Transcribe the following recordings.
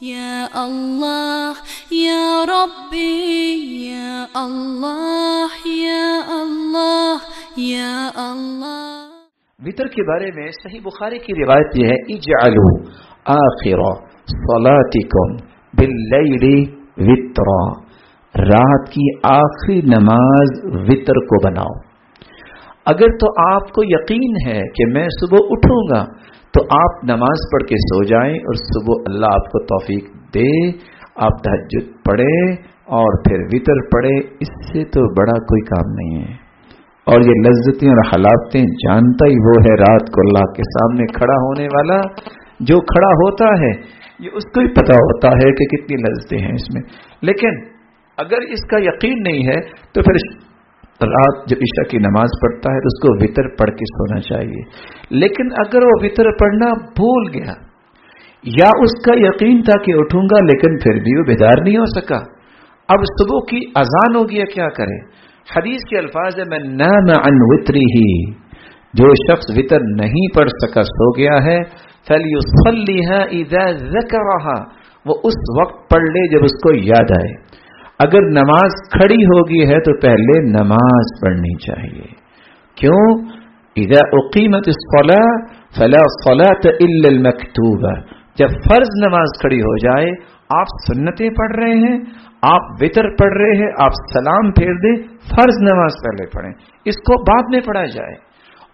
یا اللہ یا ربی یا اللہ یا اللہ یا اللہ۔ وطر کے بارے میں صحیح بخاری کی روایت یہ ہے، اجعلوا آخر صلاتکم باللیل وطرا، رات کی آخری نماز وطر کو بناؤ۔ اگر تو آپ کو یقین ہے کہ میں صبح اٹھوں گا تو آپ نماز پڑھ کے سو جائیں، اور صبح اللہ آپ کو توفیق دے آپ تہجد پڑھے اور پھر وطر پڑھے، اس سے تو بڑا کوئی کام نہیں ہے۔ اور یہ لذتیں اور حلاوتیں جانتا ہی وہ ہے رات کو اللہ کے سامنے کھڑا ہونے والا، جو کھڑا ہوتا ہے یہ اس کو ہی پتا ہوتا ہے کہ کتنی لذتیں ہیں اس میں۔ لیکن اگر اس کا یقین نہیں ہے تو پھر رات جب عشاء کی نماز پڑھتا ہے تو اس کو وطر پڑھ کے سونا چاہیے۔ لیکن اگر وہ وطر پڑھنا بھول گیا یا اس کا یقین تھا کہ اٹھوں گا لیکن پھر بھی وہ بیدار نہیں ہو سکا، اب صبح کی اذان ہو گیا، کیا کرے؟ حدیث کے الفاظ ہے من نام عن وطرہ، جو شخص وطر نہیں پڑھ سکا سو گیا ہے، فلیصلیھا اذا ذکرھا، وہ اس وقت پڑھ لے جب اس کو یاد آئے۔ اگر نماز کھڑی ہوگی ہے تو پہلے نماز پڑھنی چاہیے۔ کیوں؟ اذا اقیمت الصلاۃ فلا صلاۃ الا المکتوبہ، جب فرض نماز کھڑی ہو جائے، آپ سنتیں پڑھ رہے ہیں، آپ وطر پڑھ رہے ہیں، آپ سلام پھیر دیں، فرض نماز پہلے پڑھیں، اس کو بعد میں پڑھا جائے۔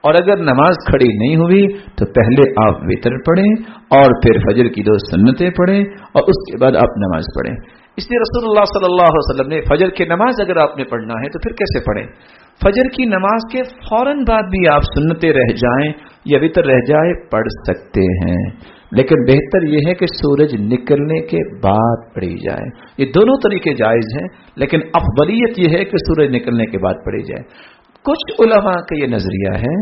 اور اگر نماز کھڑی نہیں ہوئی تو پہلے آپ وطر پڑھیں اور پھر فجر کی 2 سنتیں پڑھیں اور اس کے بعد آپ نماز پڑھیں۔ اس لیے رسول اللہ صلی اللہ علیہ وسلم نے فجر کی نماز اگر آپ نے پڑھنا ہے تو پھر کیسے پڑھیں؟ فجر کی نماز کے فوراً بعد بھی آپ سنتیں رہ جائیں یا وطر رہ جائے پڑھ سکتے ہیں، لیکن بہتر یہ ہے کہ سورج نکلنے کے بعد پڑھی جائے۔ یہ دونوں طریقے جائز ہیں، لیکن افضلیت یہ ہے کہ سورج نکلنے کے بعد پڑھی جائے۔ کچھ علماء کا یہ نظریہ ہے،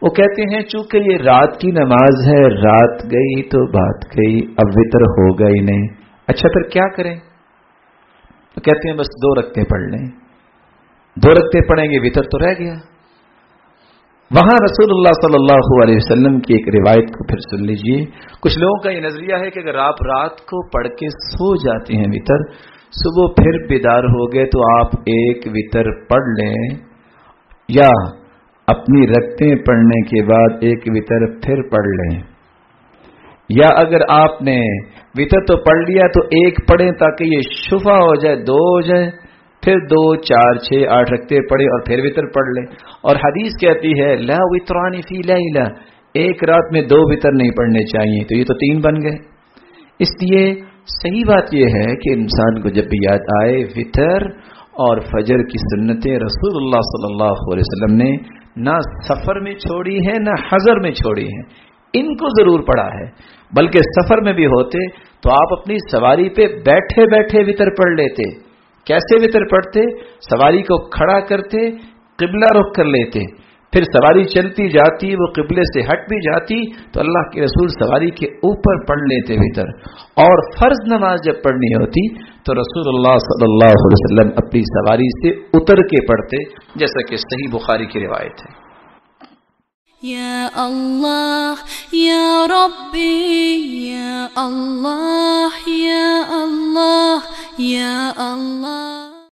وہ کہتے ہیں چونکہ یہ رات کی نماز ہے، رات گئی تو بات گئی، اب وطر ہوگا ہی نہیں، اچھا پھر کیا کریں؟ تو کہتے ہیں بس 2 رکعتیں پڑھ لیں، 2 رکعتیں پڑھیں گے وطر تو رہ گیا۔ وہاں رسول اللہ صلی اللہ علیہ وسلم کی ایک روایت کو پھر سن لیجئے۔ کچھ لوگوں کا یہ نظریہ ہے کہ اگر آپ رات کو پڑھ کے سو جاتے ہیں وطر، صبح پھر بیدار ہو گئے تو آپ ایک وطر پڑھ لیں، یا اپنی رکعتیں پڑھنے کے بعد ایک وطر پھر پڑھ لیں، یا اگر آپ نے وطر تو پڑھ لیا تو ایک پڑھیں تاکہ یہ شفا ہو جائے، 2 ہو جائے، پھر 2 4 6 8 رکعتیں پڑھیں اور پھر وطر پڑھ لیں۔ اور حدیث کہتی ہے لا وطران فی لیلہ، ایک رات میں 2 وطر نہیں پڑھنے چاہیے، تو یہ تو 3 بن گئے۔ اس لیے صحیح بات یہ ہے کہ انسان کو جب بھی یاد آئے وطر اور فجر کی سنتیں رسول اللہ صلی اللہ علیہ وسلم نے نہ سفر میں چھوڑی ہے نہ حضر میں چھوڑی ہیں، ان کو ضرور پڑھا ہے، بلکہ سفر میں بھی ہوتے تو آپ اپنی سواری پہ بیٹھے بیٹھے وطر پڑھ لیتے۔ کیسے وطر پڑھتے؟ سواری کو کھڑا کرتے، قبلہ رخ کر لیتے، پھر سواری چلتی جاتی، وہ قبلے سے ہٹ بھی جاتی تو اللہ کے رسول سواری کے اوپر پڑھ لیتے وطر۔ اور فرض نماز جب پڑھنی ہوتی تو رسول اللہ صلی اللہ علیہ وسلم اپنی سواری سے اتر کے پڑھتے، جیسا کہ صحیح بخاری کی روایت ہے۔ یا اللہ یا ربی یا اللہ یا اللہ یا اللہ۔